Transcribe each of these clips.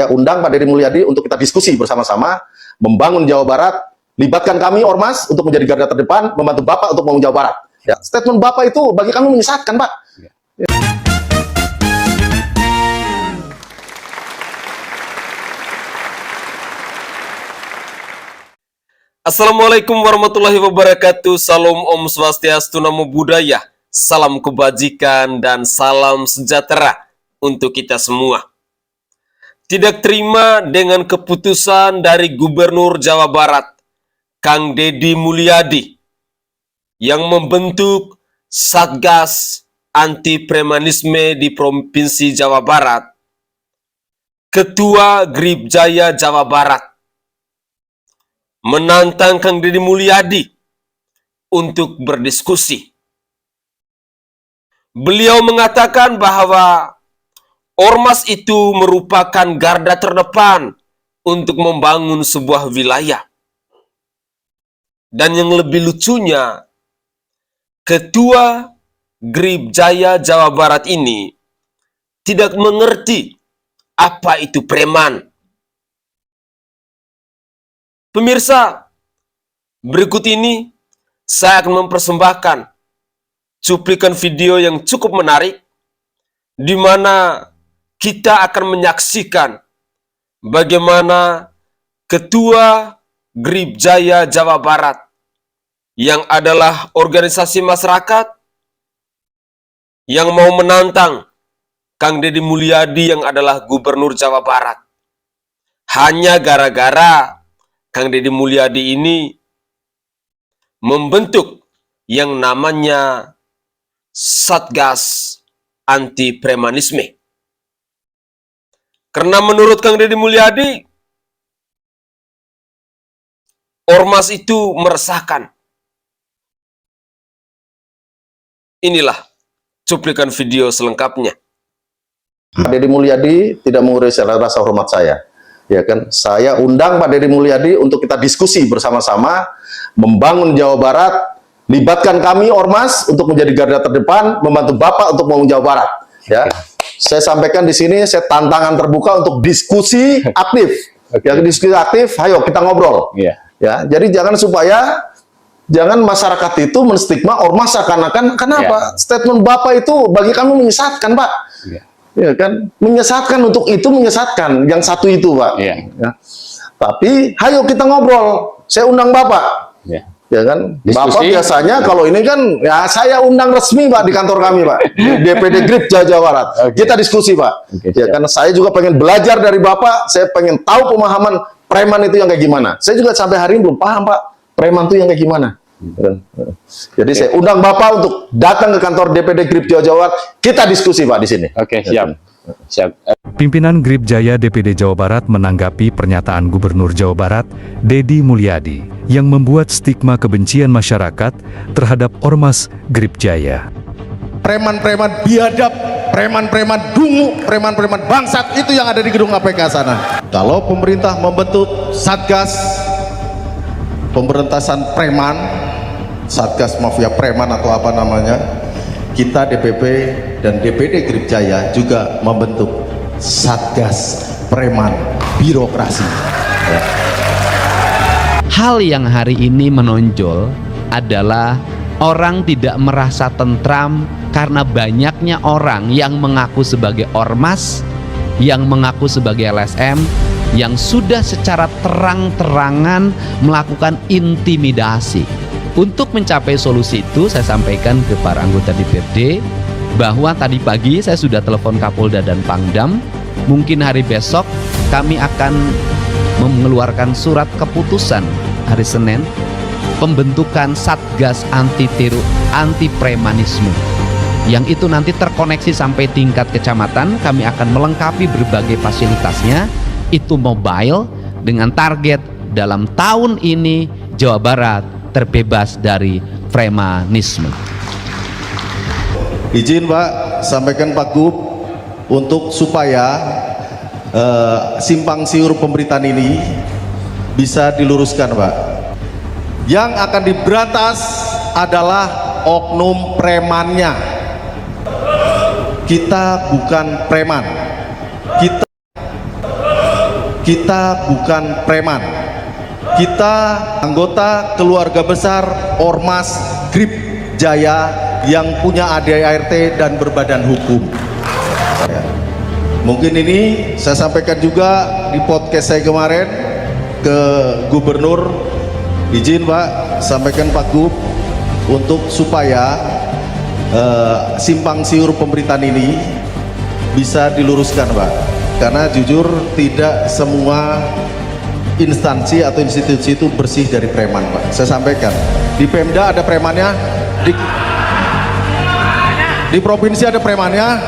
Saya undang Pak Deddy Mulyadi untuk kita diskusi bersama-sama, membangun Jawa Barat, libatkan kami Ormas untuk menjadi garda terdepan, membantu Bapak untuk membangun Jawa Barat. Ya, statement Bapak itu bagi kami menyesatkan, Pak. Ya. Assalamualaikum warahmatullahi wabarakatuh. Salam Om Swastiastu, Namo Buddhaya, salam kebajikan dan salam sejahtera untuk kita semua. Tidak terima dengan keputusan dari Gubernur Jawa Barat, Kang Deddy Mulyadi, yang membentuk Satgas Anti Premanisme di Provinsi Jawa Barat, Ketua Gripjaya Jawa Barat menantang Kang Deddy Mulyadi untuk berdiskusi. Beliau mengatakan bahwa Ormas itu merupakan garda terdepan untuk membangun sebuah wilayah. Dan yang lebih lucunya, Ketua Gripjaya Jawa Barat ini tidak mengerti apa itu preman. Pemirsa, berikut ini saya akan mempersembahkan cuplikan video yang cukup menarik, di mana kita akan menyaksikan bagaimana Ketua Gripjaya Jawa Barat, yang adalah organisasi masyarakat yang mau menantang Kang Deddy Mulyadi yang adalah Gubernur Jawa Barat, hanya gara-gara Kang Deddy Mulyadi ini membentuk yang namanya Satgas Anti Premanisme. Karena menurut Kang Deddy Mulyadi, Ormas itu meresahkan. Inilah cuplikan video selengkapnya. Pak Deddy Mulyadi tidak mengurangi rasa hormat saya. Ya kan, saya undang Pak Deddy Mulyadi untuk kita diskusi bersama-sama, membangun Jawa Barat, libatkan kami Ormas untuk menjadi garda terdepan, membantu Bapak untuk membangun Jawa Barat. Ya, saya sampaikan di sini, saya tantangan terbuka untuk diskusi aktif. Ya, diskusi aktif, ayo kita ngobrol. Ya, jadi jangan masyarakat itu menstigma Ormas seakan-akan, kenapa? Statement Bapak itu bagi kami menyesatkan, Pak. Ya kan, menyesatkan, untuk itu menyesatkan, yang satu itu, Pak. Ya. Tapi ayo kita ngobrol, saya undang Bapak. Ya kan, diskusi. Bapak biasanya kalau ini kan, ya saya undang resmi, Pak, di kantor kami, Pak, DPD Gripjaya Jawa Barat. Kita diskusi, Pak. Ya kan, saya juga pengen belajar dari Bapak, saya pengen tahu pemahaman preman itu yang kayak gimana. Saya juga sampai hari ini belum paham, Pak, preman itu yang kayak gimana. Jadi saya undang Bapak untuk datang ke kantor DPD Gripjaya Jawa Barat, kita diskusi, Pak, di sini. Oke, siap. Pimpinan Gripjaya DPD Jawa Barat menanggapi pernyataan Gubernur Jawa Barat, Deddy Mulyadi, yang membuat stigma kebencian masyarakat terhadap Ormas Gripjaya. Preman-preman biadab, preman-preman dungu, preman-preman bangsat, itu yang ada di gedung KPK sana. Kalau pemerintah membentuk Satgas pemberantasan preman, Satgas Mafia Preman atau apa namanya, kita DPP dan DPD Gripjaya juga membentuk Satgas Preman Birokrasi. Hal yang hari ini menonjol adalah orang tidak merasa tentram karena banyaknya orang yang mengaku sebagai ormas, yang mengaku sebagai LSM, yang sudah secara terang-terangan melakukan intimidasi. Untuk mencapai solusi itu, saya sampaikan ke para anggota DPRD bahwa tadi pagi saya sudah telepon Kapolda dan Pangdam. Mungkin hari besok kami akan mengeluarkan surat keputusan hari Senin pembentukan Satgas Anti Premanisme, yang itu nanti terkoneksi sampai tingkat kecamatan. Kami akan melengkapi berbagai fasilitasnya, itu mobile, dengan target dalam tahun ini Jawa Barat terbebas dari premanisme. Izin, Pak, sampaikan Pak Gub untuk supaya simpang siur pemberitaan ini bisa diluruskan, Pak. Yang akan diberantas adalah oknum premannya. Kita bukan preman. Kita kita bukan preman. Kita anggota keluarga besar Ormas Grip Jaya yang punya ADART dan berbadan hukum. Mungkin ini saya sampaikan juga di podcast saya kemarin ke Gubernur. Izin Pak, sampaikan Pak Gub untuk supaya simpang siur pemerintahan ini bisa diluruskan Pak, karena jujur tidak semua instansi atau institusi itu bersih dari preman Pak. Saya sampaikan di Pemda ada premannya, di provinsi ada premannya,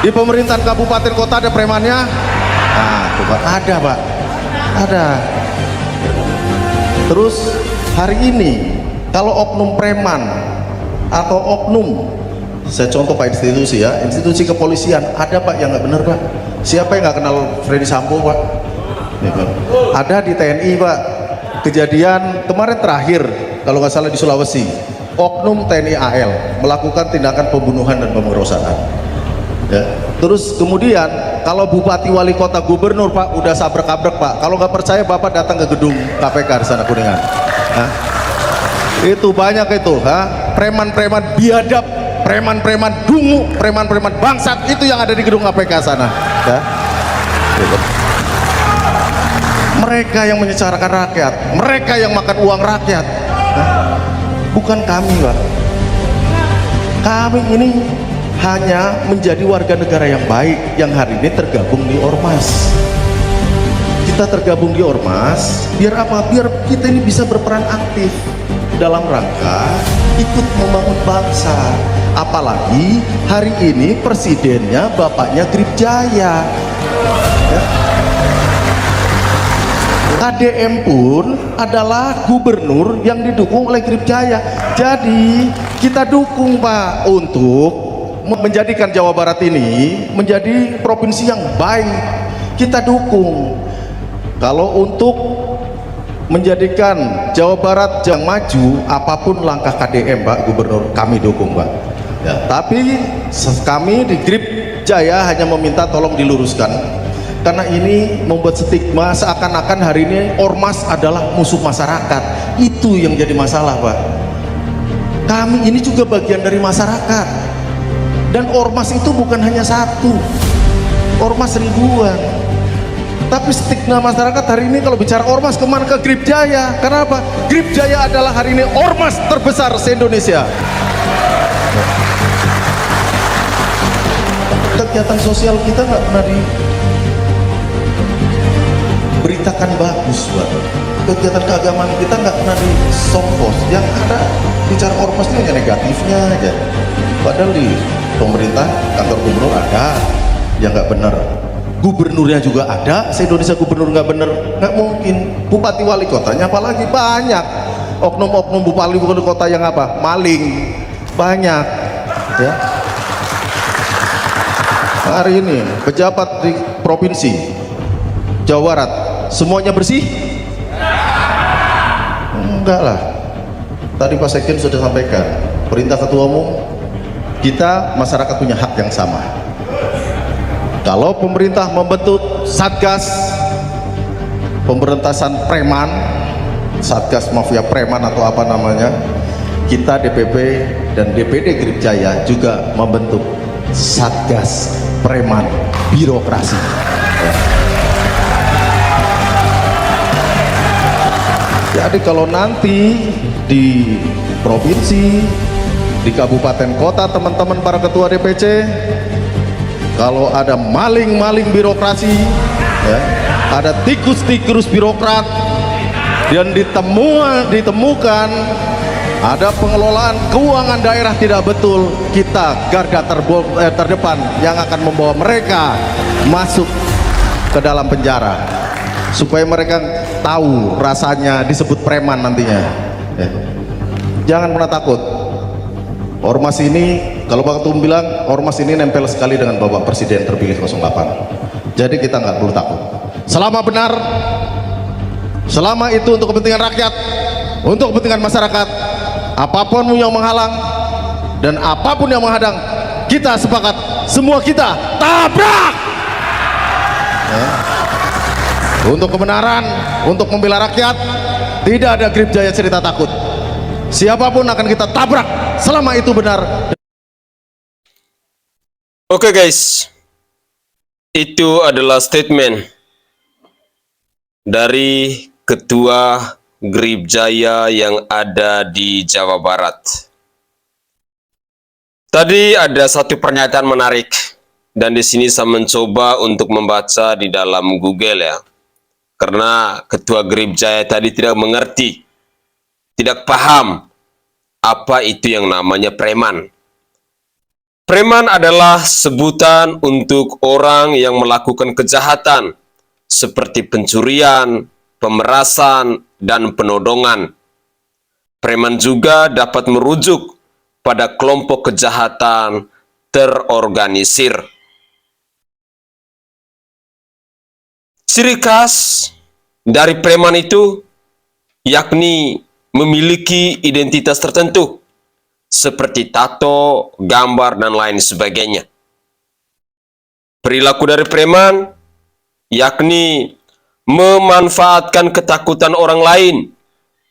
di pemerintahan kabupaten kota ada premannya. Nah itu Pak, ada Pak, ada. Terus hari ini kalau oknum preman atau oknum, saya contoh Pak institusi ya, institusi kepolisian ada Pak yang nggak benar Pak. Siapa yang nggak kenal Freddy Sambo Pak? Ya, Pak. Ada di TNI Pak. Kejadian kemarin terakhir kalau nggak salah di Sulawesi, oknum TNI AL melakukan tindakan pembunuhan dan pemerkosaan. Ya. Terus kemudian kalau bupati, wali kota, gubernur Pak udah sabrek-abrek Pak. Kalau nggak percaya Bapak datang ke gedung KPK di sana Kuningan. Hah? Itu banyak itu, preman-preman biadab, preman-preman dungu, preman-preman bangsat itu yang ada di gedung KPK sana. Ya. Mereka yang menyengsarakan rakyat, mereka yang makan uang rakyat. Bukan kami Pak. Kami ini hanya menjadi warga negara yang baik yang hari ini tergabung di Ormas. Kita tergabung di Ormas biar apa? Biar kita ini bisa berperan aktif dalam rangka ikut membangun bangsa. Apalagi hari ini presidennya bapaknya Grip Jaya ya. KDM pun adalah gubernur yang didukung oleh Grip Jaya. Jadi kita dukung Pak untuk menjadikan Jawa Barat ini menjadi provinsi yang baik. Kita dukung. Kalau untuk menjadikan Jawa Barat yang maju, apapun langkah KDM Pak Gubernur kami dukung Pak ya. Tapi kami di Grip Jaya hanya meminta tolong diluruskan, karena ini membuat stigma seakan-akan hari ini Ormas adalah musuh masyarakat. Itu yang jadi masalah Pak. Kami ini juga bagian dari masyarakat, dan Ormas itu bukan hanya satu, Ormas ribuan. Tapi stigma masyarakat hari ini kalau bicara Ormas kemana? Ke Grip Jaya. Kenapa? Grip Jaya adalah hari ini Ormas terbesar se-Indonesia. Kegiatan sosial kita nggak pernah diberitakan bagus Pak. Kegiatan keagamaan kita nggak pernah di sompos. Yang ada bicara Ormas ini hanya negatifnya aja. Padahal di pemerintah, kantor gubernur ada yang nggak benar, gubernurnya juga ada, se-Indonesia gubernur nggak bener, nggak mungkin. Bupati wali kotanya apalagi banyak, oknum-oknum bupati wali kota yang apa, maling banyak ya. Hari ini pejabat di provinsi Jawa Barat semuanya bersih? Enggak lah. Tadi Pak Sekjen sudah sampaikan, perintah ketua umum, kita masyarakat punya hak yang sama. Kalau pemerintah membentuk Satgas pemberantasan preman, Satgas mafia preman atau apa namanya, kita DPP dan DPD Grip Jaya juga membentuk Satgas preman birokrasi. Jadi kalau nanti di provinsi, di kabupaten kota, teman-teman para ketua DPC, kalau ada maling-maling birokrasi ya, ada tikus-tikus birokrat dan ditemukan ada pengelolaan keuangan daerah tidak betul, kita garda terdepan yang akan membawa mereka masuk ke dalam penjara supaya mereka tahu rasanya disebut preman nantinya ya. Jangan pernah takut. Ormas ini, kalau Pak Ketum bilang, Ormas ini nempel sekali dengan Bapak Presiden terpilih 08. Jadi kita nggak perlu takut. Selama benar, selama itu untuk kepentingan rakyat, untuk kepentingan masyarakat, apapun yang menghalang dan apapun yang menghadang, kita sepakat, semua kita tabrak. Ya. untuk kebenaran, untuk membela rakyat. Tidak ada Grip Jaya cerita takut. Siapapun akan kita tabrak selama itu benar. Oke guys, itu adalah statement dari Ketua Grip Jaya yang ada di Jawa Barat. Tadi ada satu pernyataan menarik, dan di sini saya mencoba untuk membaca di dalam Google ya, karena Ketua Grip Jaya tadi tidak mengerti, tidak paham apa itu yang namanya preman. Preman adalah sebutan untuk orang yang melakukan kejahatan seperti pencurian, pemerasan, dan penodongan. Preman juga dapat merujuk pada kelompok kejahatan terorganisir. Ciri khas dari preman itu yakni memiliki identitas tertentu, seperti tato, gambar, dan lain sebagainya. Perilaku dari preman yakni memanfaatkan ketakutan orang lain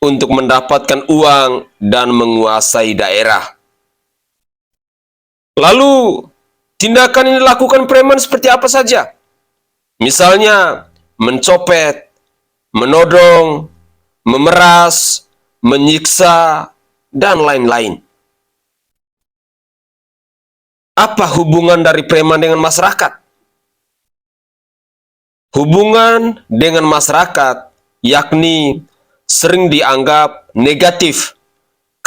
untuk mendapatkan uang dan menguasai daerah. Lalu, tindakan yang dilakukan preman seperti apa saja? Misalnya, mencopet, menodong, memeras, menyiksa, dan lain-lain. Apa hubungan dari preman dengan masyarakat? Hubungan dengan masyarakat yakni sering dianggap negatif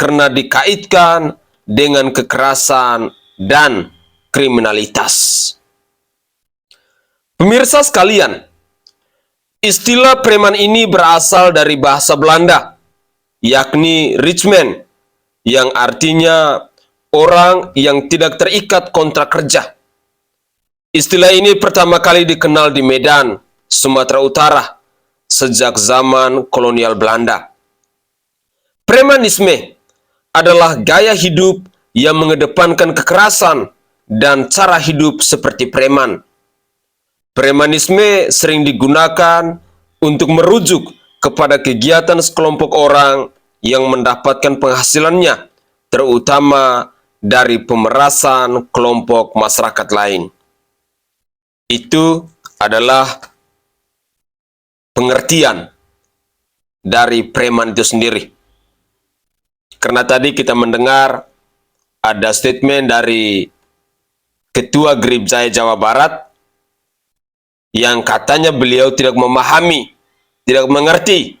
karena dikaitkan dengan kekerasan dan kriminalitas. Pemirsa sekalian, istilah preman ini berasal dari bahasa Belanda, yakni Richman, yang artinya orang yang tidak terikat kontrak kerja. Istilah ini pertama kali dikenal di Medan, Sumatera Utara, sejak zaman kolonial Belanda. Premanisme adalah gaya hidup yang mengedepankan kekerasan dan cara hidup seperti preman. Premanisme sering digunakan untuk merujuk kepada kegiatan sekelompok orang yang mendapatkan penghasilannya, terutama dari pemerasan kelompok masyarakat lain. Itu adalah pengertian dari preman itu sendiri. Karena tadi kita mendengar ada statement dari Ketua Grip Jaya Jawa Barat yang katanya beliau tidak memahami, tidak mengerti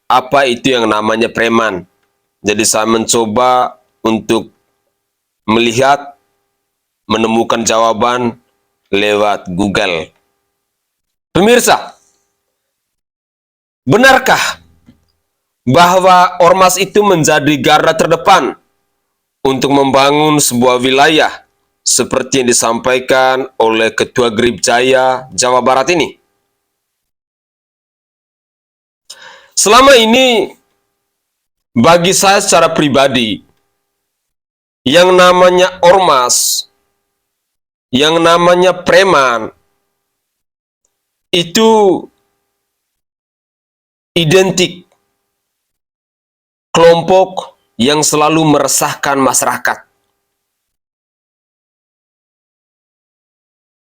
apa itu yang namanya preman. Jadi saya mencoba untuk melihat, menemukan jawaban lewat Google. Pemirsa, benarkah bahwa ormas itu menjadi garda terdepan untuk membangun sebuah wilayah seperti yang disampaikan oleh Ketua Grip Jaya Jawa Barat ini? Selama ini, bagi saya secara pribadi, yang namanya ormas, yang namanya preman, itu identik kelompok yang selalu meresahkan masyarakat.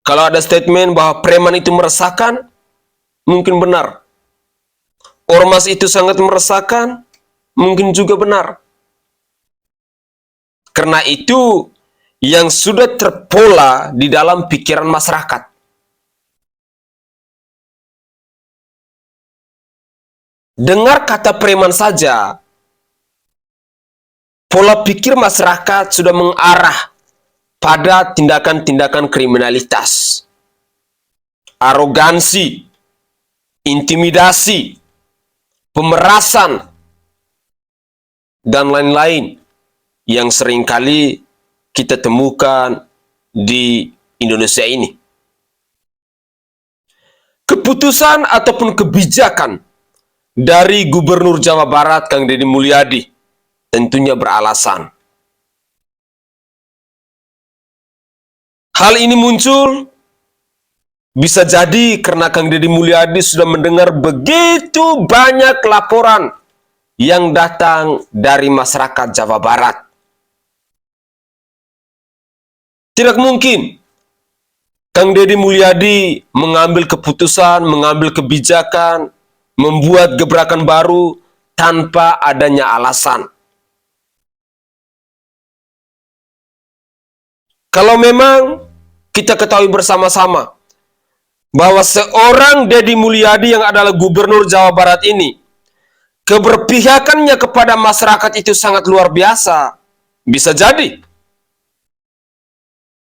Kalau ada statement bahwa preman itu meresahkan, mungkin benar. Ormas itu sangat meresahkan, mungkin juga benar. Karena itu yang sudah terpola di dalam pikiran masyarakat. Dengar kata preman saja, pola pikir masyarakat sudah mengarah pada tindakan-tindakan kriminalitas, arogansi, intimidasi, pemerasan, dan lain-lain yang seringkali kita temukan di Indonesia ini. Keputusan ataupun kebijakan dari Gubernur Jawa Barat Kang Deddy Mulyadi tentunya beralasan. Hal ini muncul Bisa jadi karena Kang Deddy Mulyadi sudah mendengar begitu banyak laporan yang datang dari masyarakat Jawa Barat. Tidak mungkin Kang Deddy Mulyadi mengambil keputusan, mengambil kebijakan, membuat gebrakan baru tanpa adanya alasan. Kalau memang kita ketahui bersama-sama bahwa seorang Deddy Mulyadi yang adalah gubernur Jawa Barat ini, keberpihakannya kepada masyarakat itu sangat luar biasa. Bisa jadi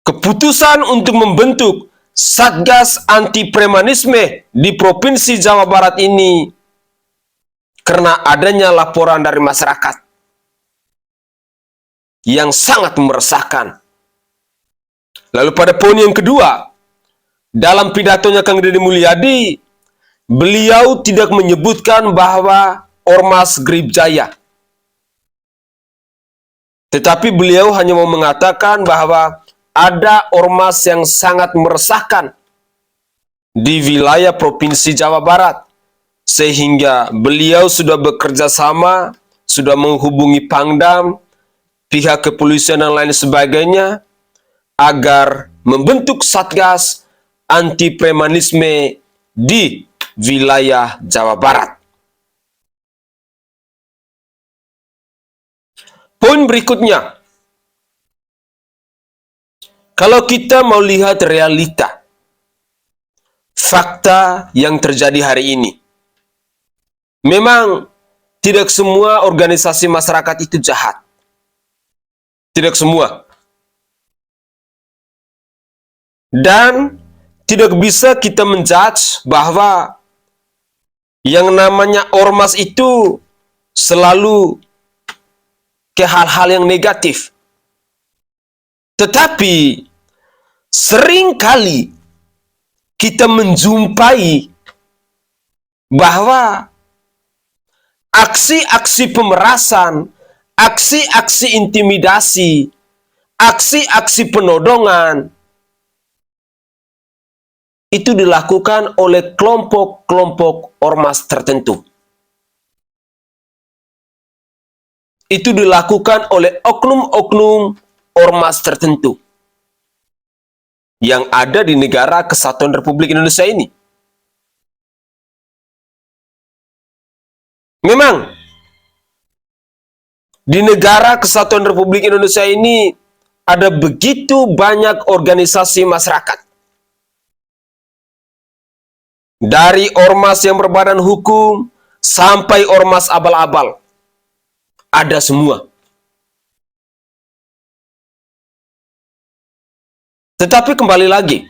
keputusan untuk membentuk Satgas Anti Premanisme di Provinsi Jawa Barat ini karena adanya laporan dari masyarakat yang sangat meresahkan. Lalu pada poin yang kedua, dalam pidatonya Kang Deddy Mulyadi, beliau tidak menyebutkan bahwa Ormas Grib Jaya. Tetapi beliau hanya mau mengatakan bahwa ada ormas yang sangat meresahkan di wilayah Provinsi Jawa Barat. Sehingga beliau sudah bekerja sama, sudah menghubungi Pangdam, pihak kepolisian dan lain sebagainya, agar membentuk Satgas Anti Premanisme di wilayah Jawa Barat. Poin berikutnya, kalau kita mau lihat realita, fakta yang terjadi hari ini, memang tidak semua organisasi masyarakat itu jahat. Tidak semua. Dan tidak bisa kita menjudge bahwa yang namanya ormas itu selalu ke hal-hal yang negatif. Tetapi seringkali kita menjumpai bahwa aksi-aksi pemerasan, aksi-aksi intimidasi, aksi-aksi penodongan itu dilakukan oleh kelompok-kelompok ormas tertentu. Itu dilakukan oleh oknum-oknum ormas tertentu yang ada di negara Kesatuan Republik Indonesia ini. Memang di negara Kesatuan Republik Indonesia ini ada begitu banyak organisasi masyarakat. Dari ormas yang berbadan hukum sampai ormas abal-abal. Ada semua. Tetapi kembali lagi,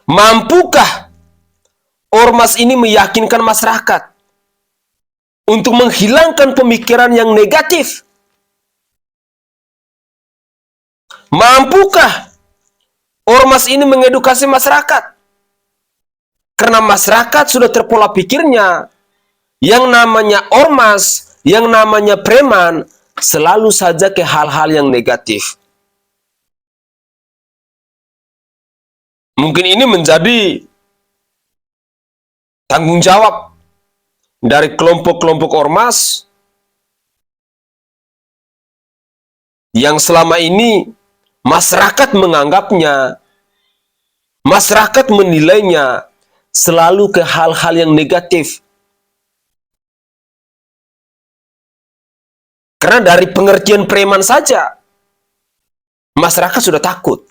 mampukah ormas ini meyakinkan masyarakat untuk menghilangkan pemikiran yang negatif? Mampukah ormas ini mengedukasi masyarakat? Karena masyarakat sudah terpola pikirnya, yang namanya ormas, yang namanya preman, selalu saja ke hal-hal yang negatif. Mungkin ini menjadi tanggung jawab dari kelompok-kelompok ormas yang selama ini masyarakat menganggapnya, masyarakat menilainya selalu ke hal-hal yang negatif. Karena dari pengertian preman saja, masyarakat sudah takut.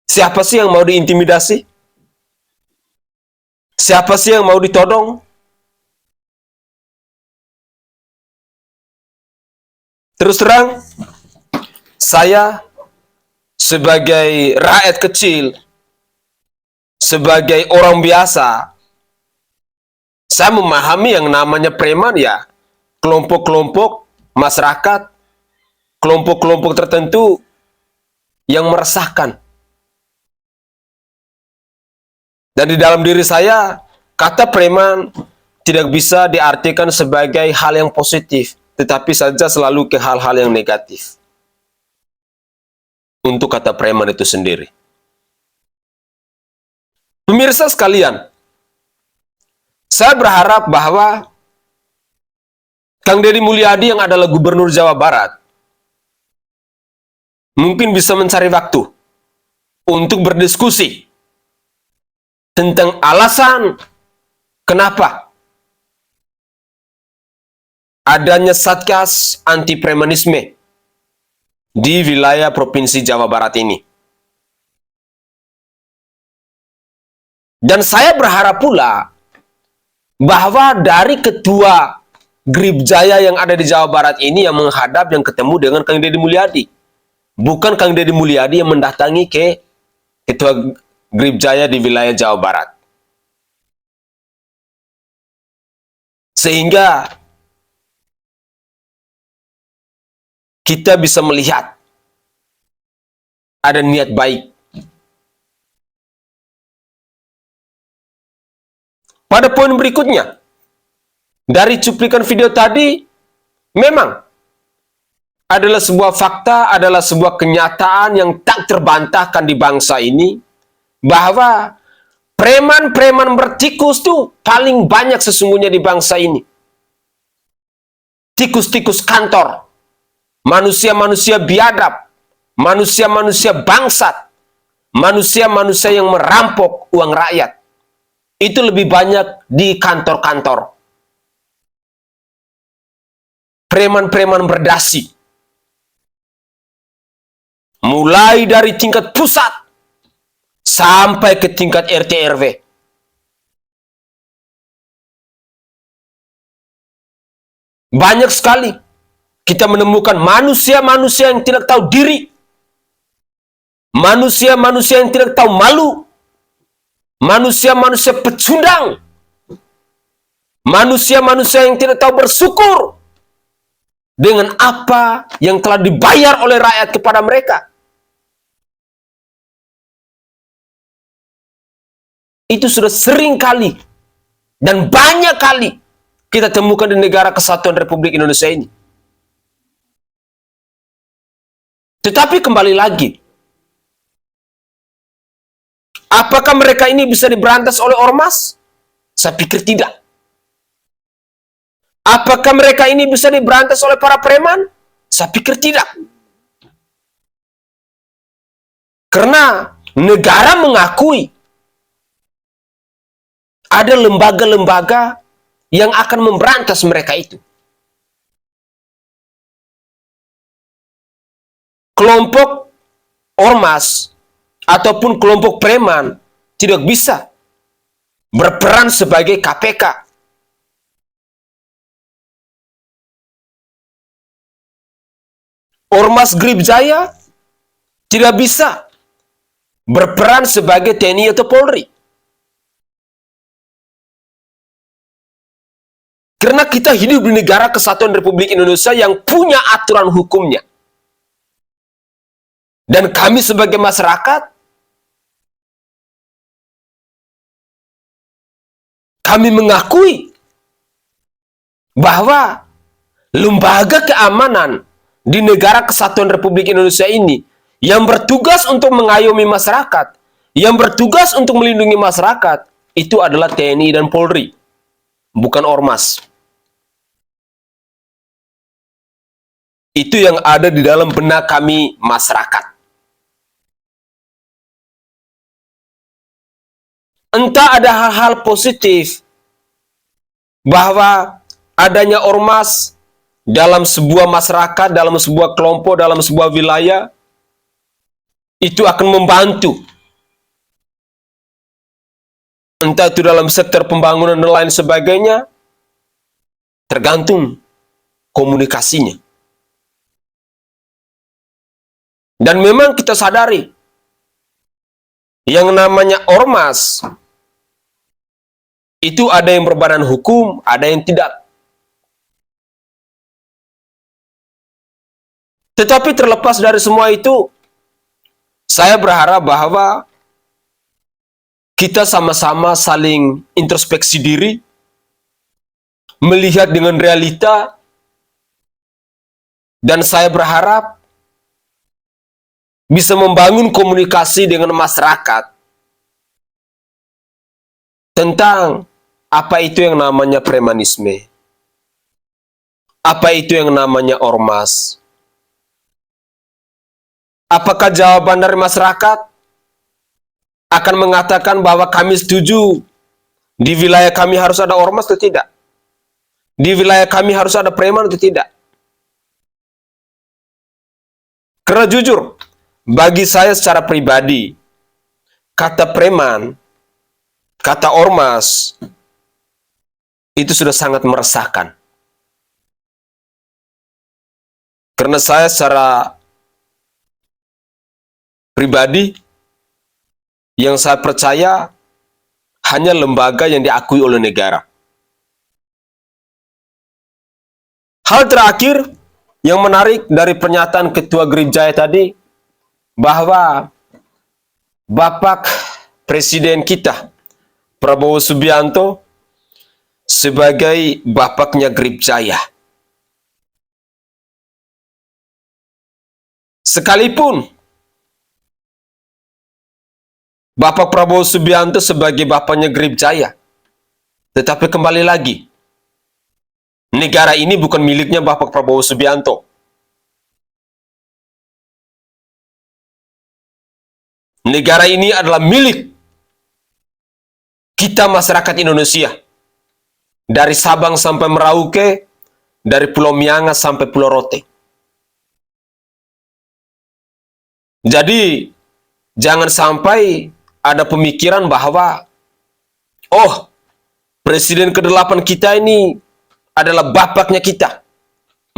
Siapa sih yang mau diintimidasi? Siapa sih yang mau ditodong? Terus terang, saya sebagai rakyat kecil, sebagai orang biasa, saya memahami yang namanya preman ya, kelompok-kelompok masyarakat, kelompok-kelompok tertentu yang meresahkan. Dan di dalam diri saya, kata preman tidak bisa diartikan sebagai hal yang positif, tetapi saja selalu ke hal-hal yang negatif. untuk kata preman itu sendiri. Pemirsa sekalian, saya berharap bahwa Kang Deddy Mulyadi yang adalah Gubernur Jawa Barat mungkin bisa mencari waktu untuk berdiskusi tentang alasan kenapa adanya Satgas Anti Premanisme di wilayah Provinsi Jawa Barat ini. Dan saya berharap pula bahwa dari ketua Grib Jaya yang ada di Jawa Barat ini yang menghadap, yang ketemu dengan Kang Deddy Mulyadi. Bukan Kang Deddy Mulyadi yang mendatangi ke ketua Grib Jaya di wilayah Jawa Barat. Sehingga kita bisa melihat ada niat baik. Pada poin berikutnya, dari cuplikan video tadi, memang adalah sebuah fakta, adalah sebuah kenyataan yang tak terbantahkan di bangsa ini, bahwa preman-preman bertikus tuh paling banyak sesungguhnya di bangsa ini. Tikus-tikus kantor, manusia-manusia biadab, manusia-manusia bangsat, manusia-manusia yang merampok uang rakyat. Itu lebih banyak di kantor-kantor. Preman-preman berdasi. Mulai dari tingkat pusat sampai ke tingkat RT RW. Banyak sekali kita menemukan manusia-manusia yang tidak tahu diri. Manusia-manusia yang tidak tahu malu. Manusia-manusia pecundang. Manusia-manusia yang tidak tahu bersyukur dengan apa yang telah dibayar oleh rakyat kepada mereka. Itu sudah sering kali dan banyak kali kita temukan di negara kesatuan Republik Indonesia ini. Tetapi kembali lagi, apakah mereka ini bisa diberantas oleh ormas? Saya pikir tidak. Apakah mereka ini bisa diberantas oleh para preman? Saya pikir tidak. Karena negara mengakui ada lembaga-lembaga yang akan memberantas mereka itu. Kelompok ormas ataupun kelompok preman tidak bisa berperan sebagai KPK. Ormas Grib Jaya tidak bisa berperan sebagai TNI atau Polri. Karena kita hidup di negara kesatuan Republik Indonesia yang punya aturan hukumnya. Dan kami sebagai masyarakat, kami mengakui bahwa lembaga keamanan di negara kesatuan Republik Indonesia ini yang bertugas untuk mengayomi masyarakat, yang bertugas untuk melindungi masyarakat, itu adalah TNI dan Polri, bukan ormas. Itu yang ada di dalam benak kami masyarakat. Entah ada hal-hal positif bahwa adanya ormas dalam sebuah masyarakat, dalam sebuah kelompok, dalam sebuah wilayah, itu akan membantu. Entah itu dalam sektor pembangunan dan lain sebagainya, tergantung komunikasinya. Dan memang kita sadari, yang namanya ormas, itu ada yang berbadan hukum, ada yang tidak. Tetapi terlepas dari semua itu, saya berharap bahwa kita sama-sama saling introspeksi diri, melihat dengan realita, dan saya berharap bisa membangun komunikasi dengan masyarakat tentang apa itu yang namanya premanisme, apa itu yang namanya ormas. Apakah jawaban dari masyarakat akan mengatakan bahwa kami setuju di wilayah kami harus ada ormas atau tidak? Di wilayah kami harus ada preman atau tidak? Karena jujur, bagi saya secara pribadi, kata preman, kata ormas, itu sudah sangat meresahkan. Karena saya secara pribadi, yang saya percaya hanya lembaga yang diakui oleh negara. Hal terakhir yang menarik dari pernyataan Ketua Gribjaya tadi, bahwa Bapak Presiden kita, Prabowo Subianto, sebagai bapaknya Gribjaya. Sekalipun Bapak Prabowo Subianto sebagai bapaknya Gribjaya, tetapi kembali lagi, negara ini bukan miliknya Bapak Prabowo Subianto. Negara ini adalah milik kita masyarakat Indonesia. Dari Sabang sampai Merauke, dari Pulau Miangas sampai Pulau Rote. Jadi, jangan sampai ada pemikiran bahwa, oh, Presiden ke-8 kita ini adalah bapaknya kita.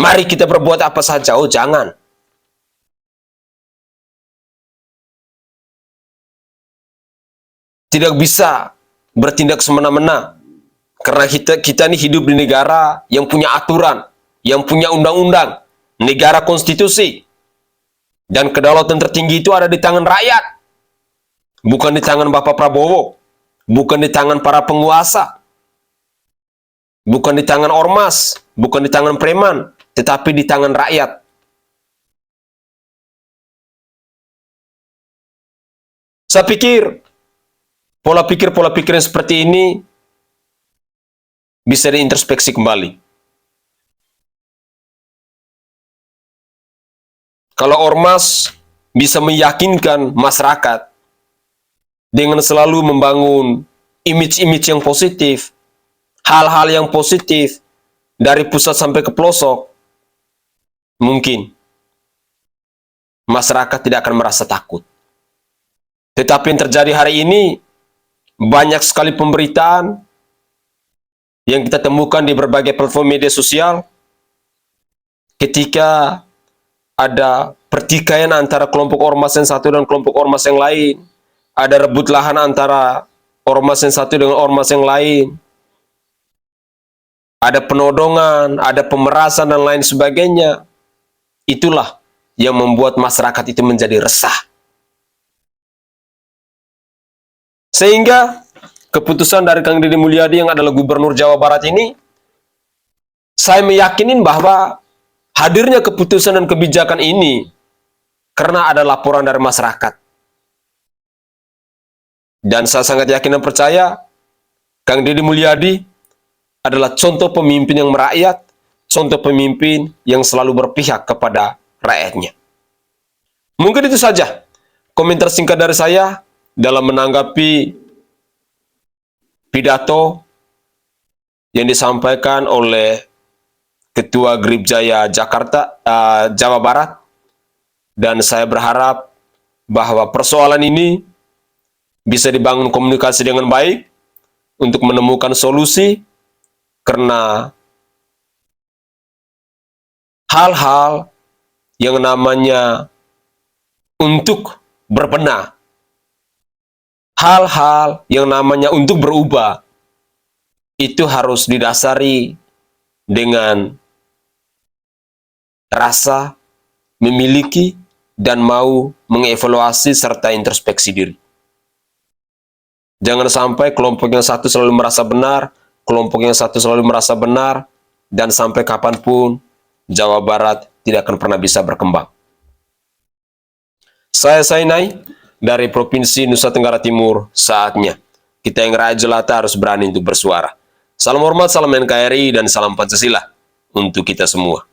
Mari kita berbuat apa saja. Oh, jangan. Tidak bisa bertindak semena-mena. Karena kita ini hidup di negara yang punya aturan, yang punya undang-undang, negara konstitusi. Dan kedaulatan tertinggi itu ada di tangan rakyat. Bukan di tangan Bapak Prabowo, bukan di tangan para penguasa, bukan di tangan ormas, bukan di tangan preman, tetapi di tangan rakyat. Saya pikir pola pikir yang seperti ini bisa diintrospeksi kembali. Kalau ormas bisa meyakinkan masyarakat dengan selalu membangun image-image yang positif, hal-hal yang positif dari pusat sampai ke pelosok, mungkin masyarakat tidak akan merasa takut. Tetapi yang terjadi hari ini, banyak sekali pemberitaan yang kita temukan di berbagai platform media sosial, ketika ada pertikaian antara kelompok ormas yang satu dan kelompok ormas yang lain, ada rebut lahan antara ormas yang satu dengan ormas yang lain, ada penodongan, ada pemerasan dan lain sebagainya. Itulah yang membuat masyarakat itu menjadi resah. Sehingga keputusan dari Kang Deddy Mulyadi yang adalah Gubernur Jawa Barat ini, saya meyakinin bahwa hadirnya keputusan dan kebijakan ini karena ada laporan dari masyarakat. Dan saya sangat yakin dan percaya, Kang Deddy Mulyadi adalah contoh pemimpin yang merakyat, contoh pemimpin yang selalu berpihak kepada rakyatnya. Mungkin itu saja komentar singkat dari saya dalam menanggapi pidato yang disampaikan oleh Ketua Gribjaya Jawa Barat. Dan saya berharap bahwa persoalan ini bisa dibangun komunikasi dengan baik untuk menemukan solusi, karena hal-hal yang namanya untuk berbenah, hal-hal yang namanya untuk berubah, itu harus didasari dengan rasa memiliki dan mau mengevaluasi serta introspeksi diri. Jangan sampai kelompok yang satu selalu merasa benar, kelompok yang satu selalu merasa benar, dan sampai kapanpun Jawa Barat tidak akan pernah bisa berkembang. Saya Sainai dari Provinsi Nusa Tenggara Timur. Saatnya kita yang raja jelata harus berani untuk bersuara. Salam hormat, salam NKRI, dan salam Pancasila untuk kita semua.